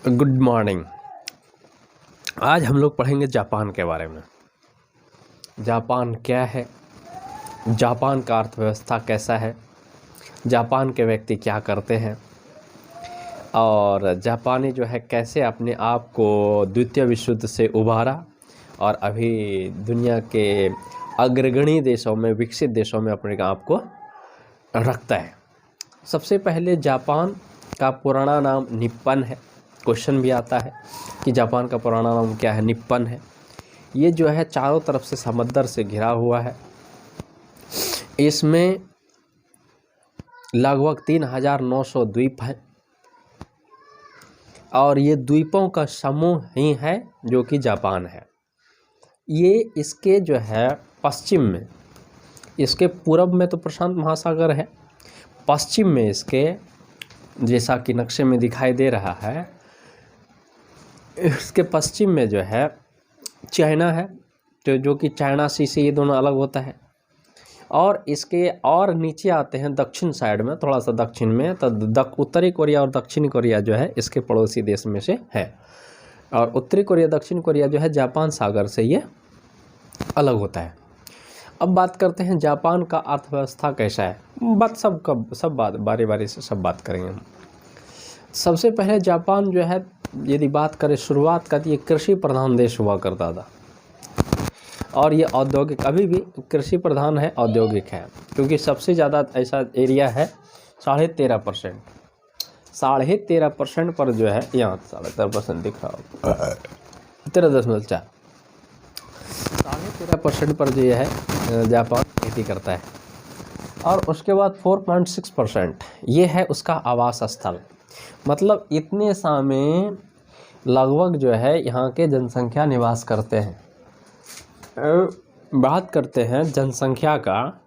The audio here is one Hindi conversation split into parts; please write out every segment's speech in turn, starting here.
Good morning. आज हम लोग पढ़ेंगे जापान के बारे में। जापान क्या है, जापान का अर्थव्यवस्था कैसा है, जापान के व्यक्ति क्या करते हैं और जापानी जो है कैसे अपने आप को द्वितीय विश्व युद्ध से उबारा और अभी दुनिया के अग्रगणी देशों में, विकसित देशों में अपने आप को रखता है। सबसे पहले जापान का पुराना नाम निप्पन है। क्वेश्चन भी आता है कि जापान का पुराना नाम क्या है। निप्पन है। ये जो है चारों तरफ से समंदर से घिरा हुआ है। इसमें लगभग 3900 द्वीप हैं और ये द्वीपों का समूह ही है जो कि जापान है। ये इसके जो है पश्चिम में, इसके पूरब में तो प्रशांत महासागर है, पश्चिम में इसके जैसा कि नक्शे में दिखाई दे रहा है, इसके पश्चिम में जो है चाइना है, तो जो कि चाइना सी से ये दोनों अलग होता है। और इसके और नीचे आते हैं दक्षिण साइड में, थोड़ा सा दक्षिण में, तो उत्तरी कोरिया और दक्षिणी कोरिया जो है इसके पड़ोसी देश में से है। और उत्तरी कोरिया दक्षिण कोरिया जो है जापान सागर से ये अलग होता है। अब बात करते हैं जापान का अर्थव्यवस्था कैसा है। सब बात बारी बारी से सब बात करेंगे हम। सबसे पहले जापान जो है, यदि बात करें शुरुआत का, तो ये कृषि प्रधान देश हुआ करता था और ये औद्योगिक, अभी भी कृषि प्रधान है, औद्योगिक है, क्योंकि सबसे ज़्यादा ऐसा एरिया है 13.5%। 13.5% पर जो है, यहाँ 13.5% दिख रहा हो, 13.4, 13.5% पर जो है जापान खेती करता है। और उसके बाद 4.6% ये है उसका आवास स्थल। मतलब इतने सा में लगभग जो है यहाँ के जनसंख्या निवास करते हैं। बात करते हैं जनसंख्या का,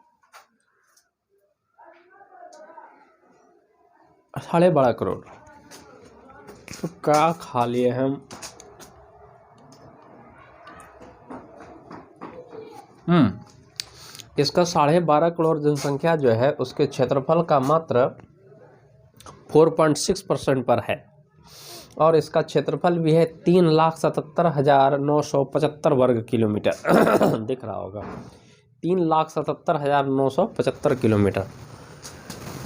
12.5 करोड़। तो क्या खा लिए हम। इसका 12.5 करोड़ जनसंख्या जो है उसके क्षेत्रफल का मात्र 4.6% पर है। और इसका क्षेत्रफल भी है 3,77,975 वर्ग किलोमीटर दिख रहा होगा, 3,77,975 किलोमीटर।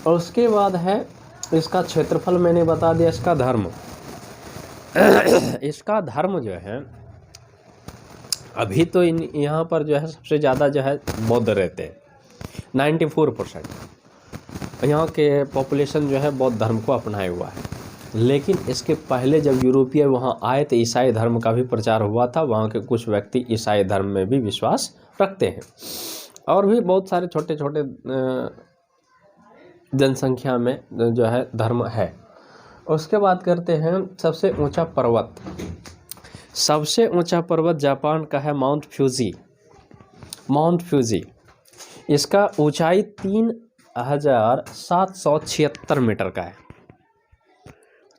और उसके बाद है इसका क्षेत्रफल, मैंने बता दिया। इसका धर्म इसका धर्म जो है, अभी तो यहाँ पर जो है सबसे ज़्यादा जो है बौद्ध रहते हैं, 94%। यहाँ के पॉपुलेशन जो है बौद्ध धर्म को अपनाए हुआ है। लेकिन इसके पहले जब यूरोपीय वहाँ आए तो ईसाई धर्म का भी प्रचार हुआ था। वहाँ के कुछ व्यक्ति ईसाई धर्म में भी विश्वास रखते हैं और भी बहुत सारे छोटे छोटे जनसंख्या में जो है धर्म है। उसके बाद करते हैं सबसे ऊंचा पर्वत। सबसे ऊंचा पर्वत जापान का है माउंट फ्यूजी। माउंट फ्यूजी, इसका ऊंचाई 3,776 मीटर का है,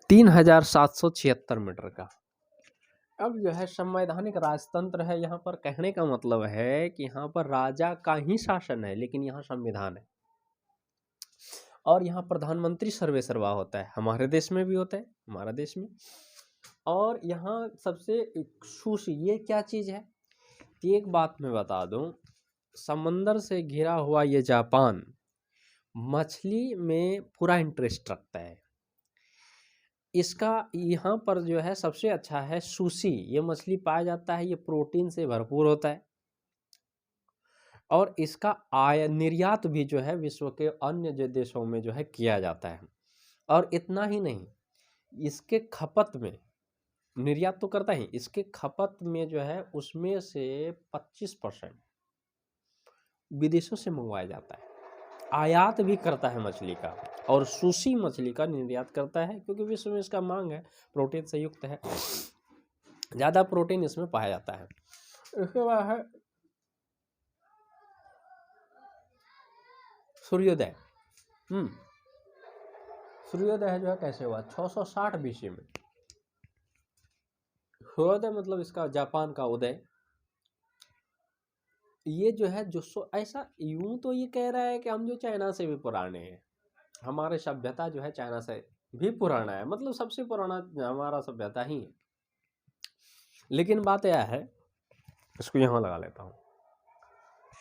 3,776 मीटर का। अब जो है संवैधानिक राजतंत्र है यहाँ पर। कहने का मतलब है कि यहाँ पर राजा का ही शासन है, लेकिन यहाँ संविधान है। और यहाँ प्रधानमंत्री सर्वे सर्वा होता है, हमारे देश में भी होता है, हमारा देश में। और यहाँ सबसे सुशी, ये क्या चीज़ है, एक बात मैं बता दूं, समंदर से घिरा हुआ ये जापान मछली में पूरा इंटरेस्ट रखता है। इसका यहाँ पर जो है सबसे अच्छा है सुशी, ये मछली पाया जाता है, ये प्रोटीन से भरपूर होता है। और इसका निर्यात भी जो है विश्व के अन्य जो देशों में जो है किया जाता है। और इतना ही नहीं, इसके खपत में, निर्यात तो करता ही, इसके खपत में जो है उसमें से 25% विदेशों से मंगवाया जाता है। आयात भी करता है मछली का, और सुशी मछली का निर्यात करता है, क्योंकि विश्व में इसका मांग है, प्रोटीन से युक्त है, ज़्यादा प्रोटीन इसमें पाया जाता है। इसके बाद है सूर्योदय। सूर्योदय जो है कैसे हुआ, 660 BC में। सूर्योदय मतलब इसका जापान का उदय। ये जो है ऐसा यूं तो ये कह रहा है कि हम जो चाइना से भी पुराने हैं, हमारे सभ्यता जो है चाइना से भी पुराना है, मतलब सबसे पुराना हमारा सभ्यता ही है। लेकिन बात यह है, इसको यहाँ लगा लेता हूँ।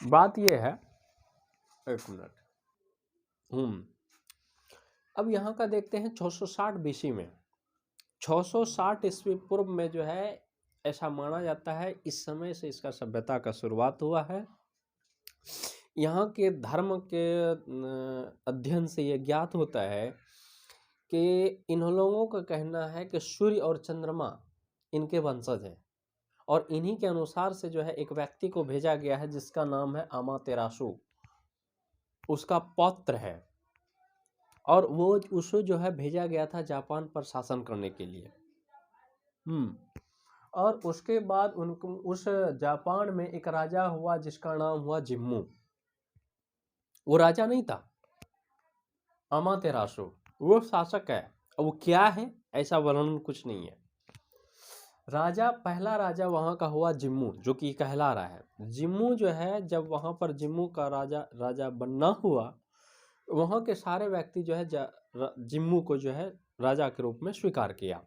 बात यह है, एक मिनट। अब यहाँ का देखते हैं 660 बीसी में, 660 ईस्वी पूर्व में जो है ऐसा माना जाता है इस समय से इसका सभ्यता का शुरुआत हुआ है। यहाँ के धर्म के अध्ययन से ये ज्ञात होता है कि इन लोगों का कहना है कि सूर्य और चंद्रमा इनके वंशज हैं, और इन्हीं के अनुसार से जो है एक व्यक्ति को भेजा गया है जिसका नाम है अमातेरासु, उसका पौत्र है, और वो उसे जो है भेजा गया था जापान पर शासन करने के लिए। और उसके बाद उनको उस जापान में एक राजा हुआ जिसका नाम हुआ जिम्मू। वो राजा नहीं था, अमातेरासु वो शासक है। वो क्या है ऐसा वर्णन कुछ नहीं है। राजा, पहला राजा वहाँ का हुआ जिम्मू, जो कि कहला रहा है। जिम्मू जो है, जब वहाँ पर जिम्मू का राजा बनना हुआ, वहाँ के सारे व्यक्ति जो है जिम्मू को जो है राजा के रूप में स्वीकार किया।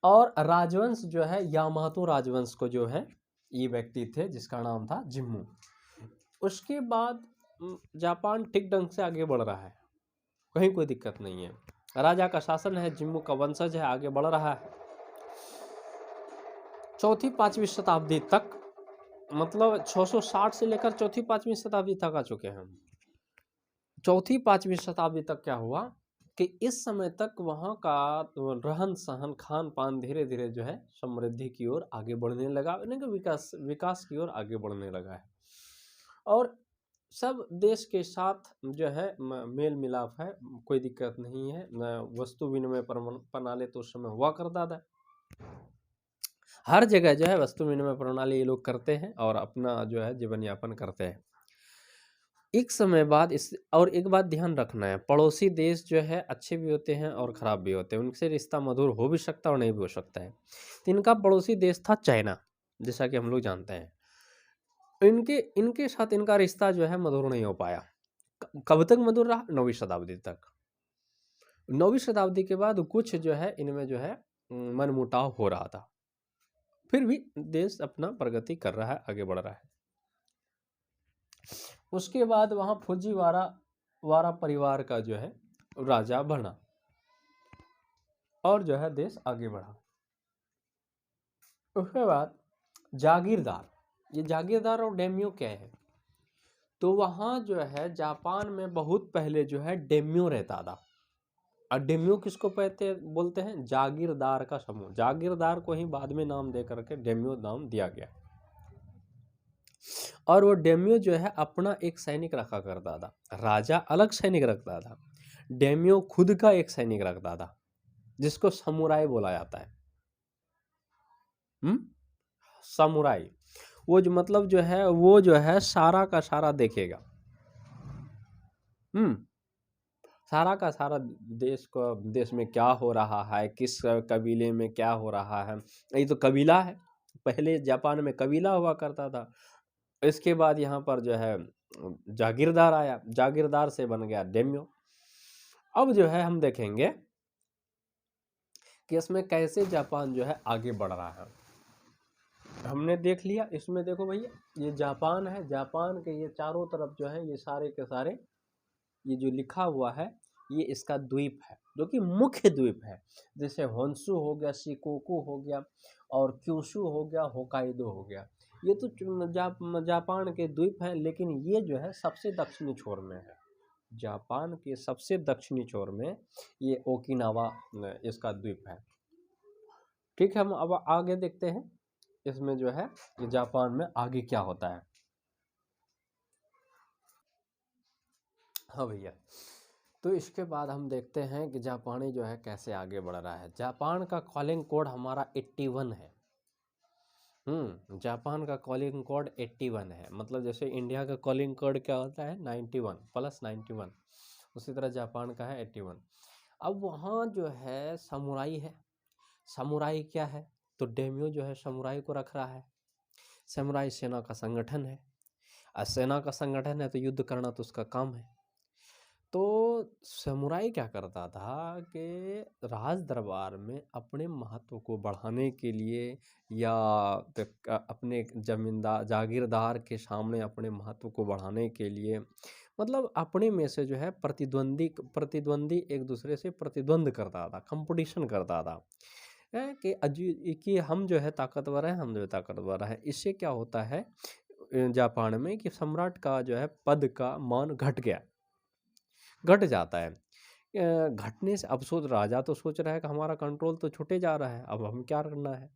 और राजवंश जो है यामातो राजवंश को जो है ये व्यक्ति थे जिसका नाम था जिम्मू। उसके बाद जापान ठीक ढंग से आगे बढ़ रहा है, कहीं कोई दिक्कत नहीं है। राजा का शासन है, जिम्मू का वंशज है, आगे बढ़ रहा है। चौथी पांचवी शताब्दी तक, मतलब 660 से लेकर चौथी पांचवी शताब्दी तक आ चुके हैं हम। चौथी पांचवी शताब्दी तक क्या हुआ कि इस समय तक वहाँ का रहन सहन खान पान धीरे धीरे जो है समृद्धि की ओर आगे बढ़ने लगा, यानी कि विकास की ओर आगे बढ़ने लगा है। और सब देश के साथ जो है मेल मिलाप है, कोई दिक्कत नहीं है। वस्तु विनिमय प्रणाली तो उस समय हुआ करता था, हर जगह जो है वस्तु विनिमय प्रणाली ये लोग करते हैं और अपना जो है जीवन यापन करते हैं। एक समय बाद और एक बात ध्यान रखना है, पड़ोसी देश जो है अच्छे भी होते हैं और ख़राब भी होते हैं, उनसे रिश्ता मधुर हो भी सकता है और नहीं भी हो सकता है। तो इनका पड़ोसी देश था चाइना, जैसा कि हम लोग जानते हैं। इनके साथ इनका रिश्ता जो है मधुर नहीं हो पाया। कब तक मधुर रहा? 9वीं शताब्दी तक। 9वीं शताब्दी के बाद कुछ जो है इनमें जो है मनमुटाव हो रहा था, फिर भी देश अपना प्रगति कर रहा है, आगे बढ़ रहा है। उसके बाद वहाँ फुजीवारा परिवार का जो है राजा बना और जो है देश आगे बढ़ा। उसके बाद जागीरदार, ये जागीरदार और डेम्यो क्या है? तो वहाँ जो है जापान में बहुत पहले जो है डेम्यो रहता था। और डेम्यो किसको बोलते हैं? जागीरदार का समूह। जागीरदार को ही बाद में नाम दे करके डेम्यो नाम दिया गया। और वो डेम्यो जो है अपना एक सैनिक रखा करता था। राजा अलग सैनिक रखता था, डेम्यो खुद का एक सैनिक रखता था जिसको समुराई बोला जाता है। समुराई वो जो मतलब जो है वो जो है सारा का सारा देखेगा, सारा का सारा देश में क्या हो रहा है, किस कबीले में क्या हो रहा है। ये तो कबीला है, पहले जापान में कबीला हुआ करता था। इसके बाद यहाँ पर जो है जागीरदार आया, जागीरदार से बन गया डेम्यो। अब जो है हम देखेंगे कि इसमें कैसे जापान जो है आगे बढ़ रहा है। हमने देख लिया, इसमें देखो भैया ये जापान है, जापान के ये चारों तरफ जो है ये सारे के सारे ये जो लिखा हुआ है ये इसका द्वीप है, जो कि मुख्य द्वीप है। जैसे होन्शु हो गया, शिकोकू हो गया, और क्यूशु हो गया, होकाइडो हो गया। ये तो जापान के द्वीप हैं, लेकिन ये जो है सबसे दक्षिणी छोर में है। जापान के सबसे दक्षिणी छोर में ये ओकिनावा इसका द्वीप है। ठीक है, हम अब आगे देखते हैं इसमें जो है ये जापान में आगे क्या होता है। हाँ भैया, तो इसके बाद हम देखते हैं कि जापानी जो है कैसे आगे बढ़ रहा है। जापान का कॉलिंग कोड हमारा 81 है। जापान का कॉलिंग कोड 81 है। मतलब जैसे इंडिया का कॉलिंग कोड क्या होता है 91 प्लस 91, उसी तरह जापान का है 81। अब वहाँ जो है समुराई है। समुराई क्या है? तो डेम्यो जो है समुराई को रख रहा है। समुराई सेना का संगठन है, और सेना का संगठन है तो युद्ध करना तो उसका काम है। तो समुराई क्या करता था कि राज दरबार में अपने महत्व को बढ़ाने के लिए या अपने जमींदार जागीरदार के सामने अपने महत्व को बढ़ाने के लिए, मतलब अपने में से जो है प्रतिद्वंदी एक दूसरे से प्रतिद्वंद करता था, कंपटीशन करता था। कि हम जो है ताकतवर हैं, हम जो है ताकतवर हैं। इससे क्या होता है जापान में कि सम्राट का जो है पद का मान घट जाता है। घटने से अब राजा तो सोच रहा है कि हमारा कंट्रोल तो छूटे जा रहा है, अब हम क्या करना है।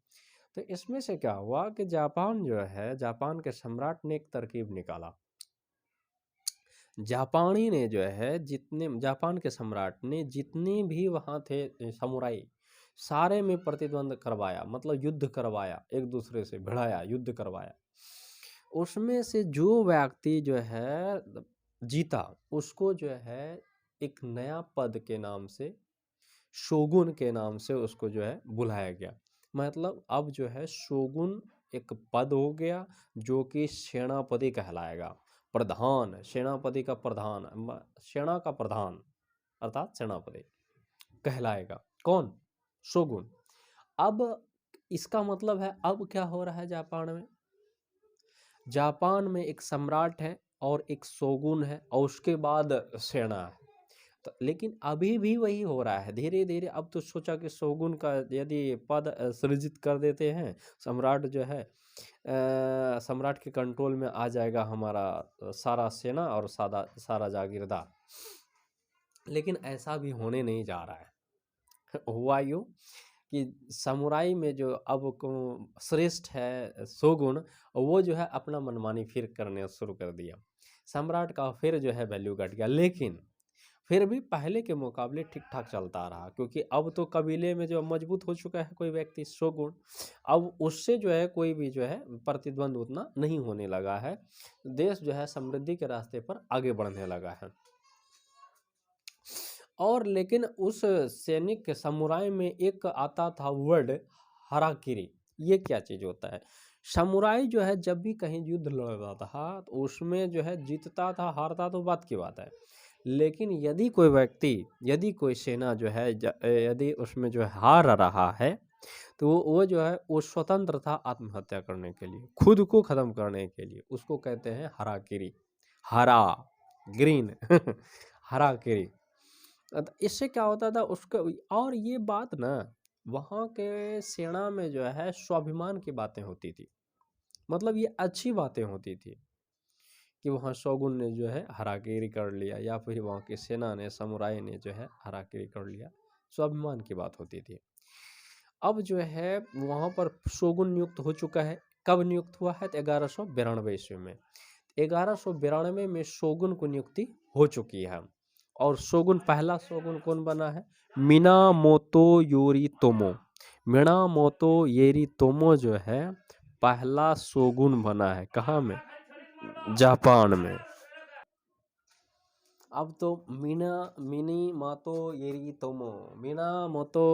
तो इसमें से क्या हुआ कि जापान के सम्राट ने एक तरकीब निकाला। जापान के सम्राट ने जितने भी वहाँ थे समुराई, सारे में प्रतिद्वंद करवाया, मतलब युद्ध करवाया, एक दूसरे से भिड़ाया, युद्ध करवाया। उसमें से जो व्यक्ति जो है जीता, उसको जो है एक नया पद के नाम से, शोगुन के नाम से उसको जो है बुलाया गया। मतलब अब जो है शोगुन एक पद हो गया जो कि सेनापति कहलाएगा। प्रधान, सेनापति का प्रधान, सेना का प्रधान अर्थात सेनापति कहलाएगा। कौन? शोगुन। अब इसका मतलब है अब क्या हो रहा है जापान में एक सम्राट है और एक शोगुन है और उसके बाद सेना है। तो लेकिन अभी भी वही हो रहा है धीरे धीरे। अब तो सोचा कि शोगुन का यदि पद सृजित कर देते हैं, सम्राट जो है सम्राट के कंट्रोल में आ जाएगा हमारा सारा सेना और सारा जागीरदार। लेकिन ऐसा भी होने नहीं जा रहा है। हुआ यूँ कि समुराई में जो अब श्रेष्ठ है शोगुन, वो जो है अपना मनमानी फिर करने शुरू कर दिया। सम्राट का फिर जो है वैल्यू घट गया, लेकिन फिर भी पहले के मुकाबले ठीक ठाक चलता रहा, क्योंकि अब तो कबीले में जो मजबूत हो चुका है कोई व्यक्ति शोगुन, अब उससे जो है कोई भी जो है प्रतिद्वंद उतना नहीं होने लगा है। देश जो है समृद्धि के रास्ते पर आगे बढ़ने लगा है। और लेकिन उस सैनिक समुराई में एक आता था वर्ड हराकिरी। ये क्या चीज़ होता है? समुराई जो है जब भी कहीं युद्ध लड़ता था तो उसमें जो है जीतता था हारता तो बात की बात है, लेकिन यदि कोई व्यक्ति, यदि कोई सेना जो है यदि उसमें जो है हार रहा है तो वो जो है वो स्वतंत्र था आत्महत्या करने के लिए, खुद को ख़त्म करने के लिए। उसको कहते हैं हराकिरी, हरा ग्रीन हराकिरी। इससे क्या होता था उसका। और ये बात ना वहाँ के सेना में जो है स्वाभिमान की बातें होती थी, मतलब ये अच्छी बातें होती थी कि वहाँ शोगुन ने जो है हराकिरी कर लिया या फिर वहाँ की सेना ने, समुराई ने जो है हराकिरी कर लिया, स्वाभिमान की बात होती थी। अब जो है वहाँ पर शोगुन नियुक्त हो चुका है। कब नियुक्त हुआ है? तो 1192 ईस्वी में। 1192 में शोगुन को नियुक्ति हो चुकी है। और शोगुन, पहला शोगुन कौन बना है? मिनामोतो योरितोमो। मिनामोतो योरितोमो जो है पहला शोगुन बना है। कहाँ में? जापान में। अब तो मिनामोतो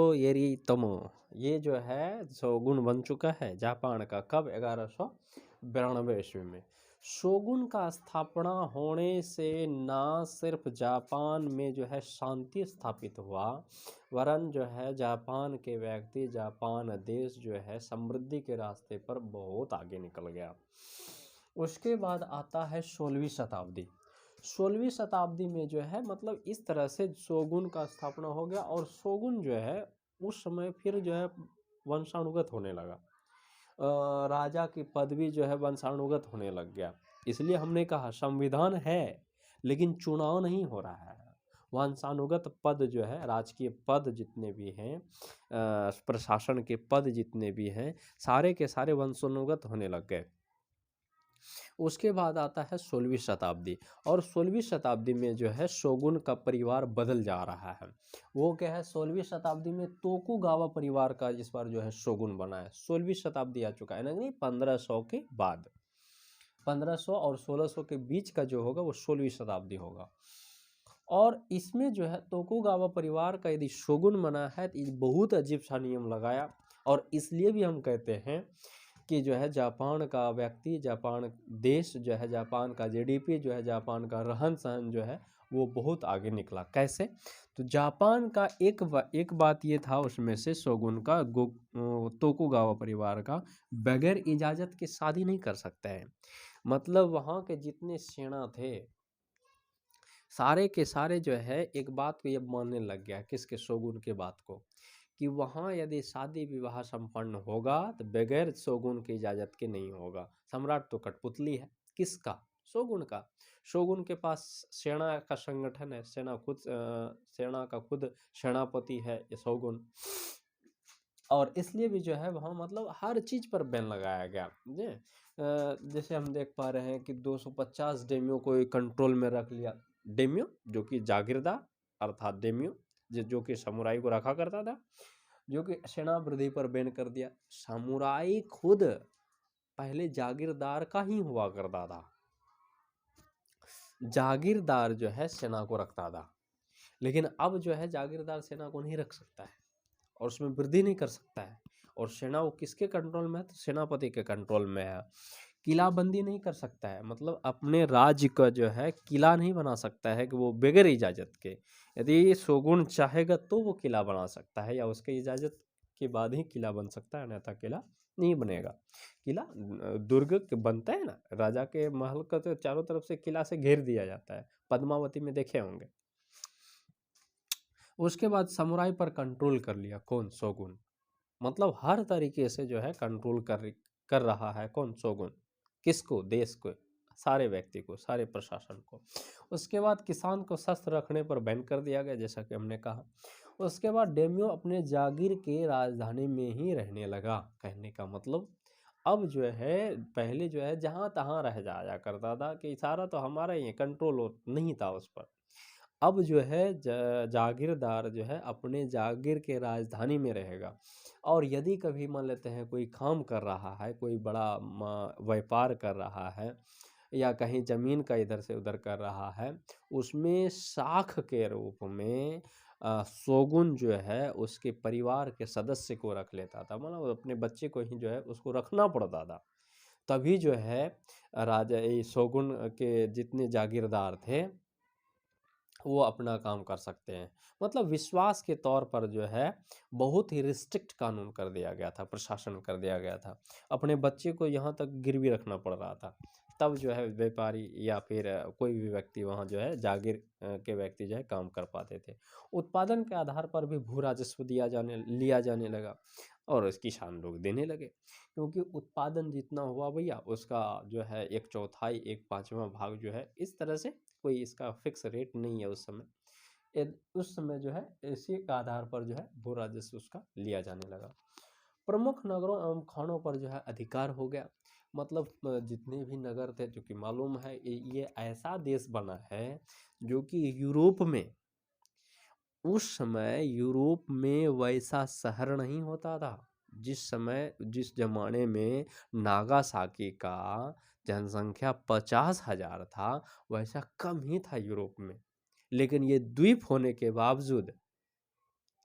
योरितोमो ये जो है शोगुन बन चुका है जापान का। कब? 1192 ईस्वी में। शोगुन का स्थापना होने से ना सिर्फ जापान में जो है शांति स्थापित हुआ, वरन जो है जापान के व्यक्ति, जापान देश जो है समृद्धि के रास्ते पर बहुत आगे निकल गया। उसके बाद आता है 16वीं शताब्दी। 16वीं शताब्दी में जो है मतलब इस तरह से शोगुन का स्थापना हो गया और शोगुन जो है उस समय फिर जो है वंशानुगत होने लगा। राजा की पदवी जो है वंशानुगत होने लग गया। इसलिए हमने कहा संविधान है लेकिन चुनाव नहीं हो रहा है। वंशानुगत पद जो है, राजकीय पद जितने भी हैं, प्रशासन के पद जितने भी हैं, सारे के सारे वंशानुगत होने लग गए। उसके बाद आता है 16वीं शताब्दी। और 16वीं शताब्दी में जो है शोगुन का परिवार बदल जा रहा है। वो क्या है? 16वीं शताब्दी में तोकुगावा परिवार का इस बार जो है शोगुन बना है। 16वीं शताब्दी आ चुका है ना, नहीं 1500 के बाद, 1500 और 1600 के बीच का जो होगा वो 16वीं शताब्दी होगा। और इसमें जो है तोकुगावा परिवार का यदि शोगुन बना है तो ये बहुत अजीब सा नियम लगाया। और इसलिए भी हम कहते हैं कि जो है जापान का व्यक्ति, जापान देश जो है, जापान का जीडीपी जो है, जापान का रहन सहन जो है वो बहुत आगे निकला। कैसे? तो जापान का एक बात ये था उसमें से शोगुन का तोकुगावा परिवार का बगैर इजाज़त के शादी नहीं कर सकते हैं। मतलब वहाँ के जितने सेना थे सारे के सारे जो है एक बात को ये मानने लग गया, किसके? शोगुन के बात को, कि वहाँ यदि शादी विवाह संपन्न होगा तो बगैर शोगुन की इजाज़त के नहीं होगा। सम्राट तो कठपुतली है, किसका? शोगुन का। शोगुन के पास सेना का संगठन है, सेना का खुद सेनापति है ये शोगुन, और इसलिए भी जो है वहाँ मतलब हर चीज़ पर बैन लगाया गया। जैसे हम देख पा रहे हैं कि 250 डेमियो को कंट्रोल में रख लिया। डेमियो जो कि जागीरदार अर्थात डेमियो जो कि समुराई को रखा करता था, जो कि सेना वृद्धि पर बैन कर दिया। समुराई खुद पहले जागीरदार का ही हुआ करता था, जागीरदार जो है सेना को रखता था, लेकिन अब जो है जागीरदार सेना को नहीं रख सकता है और उसमें वृद्धि नहीं कर सकता है। और सेना वो किसके कंट्रोल में है? तो सेनापति के कंट्रोल में है। किलाबंदी नहीं कर सकता है, मतलब अपने राज्य का जो है किला नहीं बना सकता है कि वो बगैर इजाज़त के। यदि शोगुन चाहेगा तो वो किला बना सकता है या उसके इजाज़त के बाद ही किला बन सकता है, अन्यथा किला नहीं बनेगा। किला दुर्ग बनता है ना, राजा के महल का तो चारों तरफ से किला से घेर दिया जाता है, पद्मावती में देखे होंगे। उसके बाद समुराई पर कंट्रोल कर लिया, कौन? शोगुन। मतलब हर तरीके से जो है कंट्रोल कर रहा है, कौन? शोगुन। किसको? देश को, सारे व्यक्ति को, सारे प्रशासन को। उसके बाद किसान को शस्त्र रखने पर बैन कर दिया गया, जैसा कि हमने कहा। उसके बाद डेमियो अपने जागीर के राजधानी में ही रहने लगा। कहने का मतलब अब जो है पहले जो है जहाँ तहाँ रह जाया करता था कि सारा तो हमारा ही कंट्रोल नहीं था उस पर। अब जो है जागीरदार जो है अपने जागीर के राजधानी में रहेगा, और यदि कभी मान लेते हैं कोई काम कर रहा है, कोई बड़ा व्यापार कर रहा है या कहीं ज़मीन का इधर से उधर कर रहा है, उसमें साख के रूप में शोगुन जो है उसके परिवार के सदस्य को रख लेता था, मतलब अपने बच्चे को ही जो है उसको रखना पड़ता था। तभी जो है राजा ये शोगुन के जितने जागीरदार थे वो अपना काम कर सकते हैं। मतलब विश्वास के तौर पर जो है बहुत ही रिस्ट्रिक्ट कानून कर दिया गया था, प्रशासन कर दिया गया था। अपने बच्चे को यहाँ तक गिरवी रखना पड़ रहा था, तब जो है व्यापारी या फिर कोई भी व्यक्ति वहाँ जो है जागीर के व्यक्ति जो है काम कर पाते थे। उत्पादन के आधार पर भी भू राजस्व लिया जाने लगा और किसान लोग देने लगे, क्योंकि उत्पादन जितना हुआ भैया उसका जो है 1/4 1/5वां भाग जो है, इस तरह से कोई इसका फिक्स रेट नहीं है उस समय। उस समय जो है इसी के आधार पर जो है भू राजस्व उसका लिया जाने लगा। प्रमुख नगरों एवं खानों पर जो है अधिकार हो गया। मतलब जितने भी नगर थे, जो कि मालूम है ये ऐसा देश बना है जो कि यूरोप में, उस समय यूरोप में वैसा शहर नहीं होता था। जिस जमाने में नागासाकी का जनसंख्या 50,000 था, वैसा कम ही था यूरोप में। लेकिन ये द्वीप होने के बावजूद,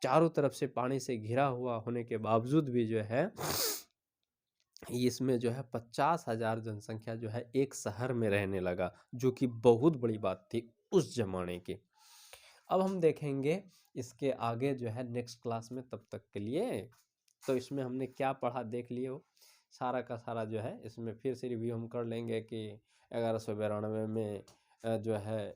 चारों तरफ से पानी से घिरा हुआ होने के बावजूद भी जो है इसमें जो है 50,000 जनसंख्या जो है एक शहर में रहने लगा, जो कि बहुत बड़ी बात थी उस जमाने की। अब हम देखेंगे इसके आगे जो है नेक्स्ट क्लास में, तब तक के लिए तो इसमें हमने क्या पढ़ा देख लिए हो, सारा का सारा जो है इसमें फिर से रिव्यू हम कर लेंगे कि 1192 में जो है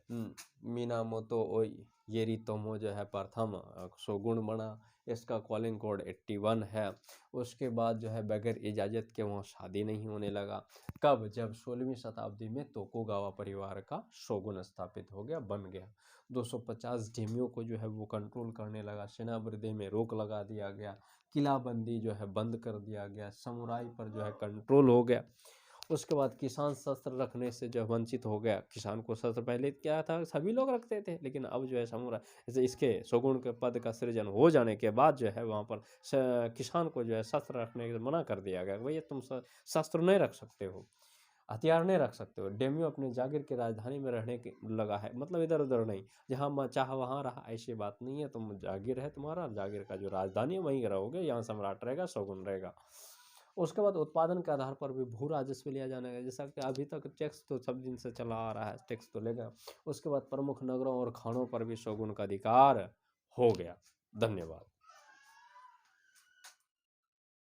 मिनामोतो येरितोमो जो है प्रथम शोगुन बना, इसका कॉलिंग कोड 81 है। उसके बाद जो है बगैर इजाज़त के वहाँ शादी नहीं होने लगा। कब? जब 16वीं शताब्दी में तोकुगावा परिवार का शोगुन स्थापित हो गया, बन गया। 250 डेमियो को जो है वो कंट्रोल करने लगा, सेना वृद्धि में रोक लगा दिया गया, किलाबंदी जो है बंद कर दिया गया, समुराई पर जो है कंट्रोल हो गया। उसके बाद किसान शस्त्र रखने से जो वंचित हो गया। किसान को शस्त्र पहले क्या था, सभी लोग रखते थे, लेकिन अब जो है समुराई जैसे इसके शोगुन के पद का सृजन हो जाने के बाद जो है वहाँ पर किसान को जो है शस्त्र रखने से मना कर दिया गया। भैया तुम शस्त्र नहीं रख सकते हो, हथियार नहीं रख सकते हो। डेमियो अपने जागीर की राजधानी में रहने के लगा है, मतलब इधर उधर नहीं, जहाँ चाह वहाँ रहा, ऐसी बात नहीं है। तुम जागीर है तुम्हारा, जागीर का जो राजधानी है वहीं रहोगे, यहाँ सम्राट रहेगा, शोगुन रहेगा। उसके बाद उत्पादन के आधार पर भी भू राजस्व लिया जाने लगा, जैसा कि अभी तक टैक्स तो सब दिन से चला आ रहा है, टैक्स तो लेगा। उसके बाद प्रमुख नगरों और खानों पर भी शोगुन का अधिकार हो गया। धन्यवाद।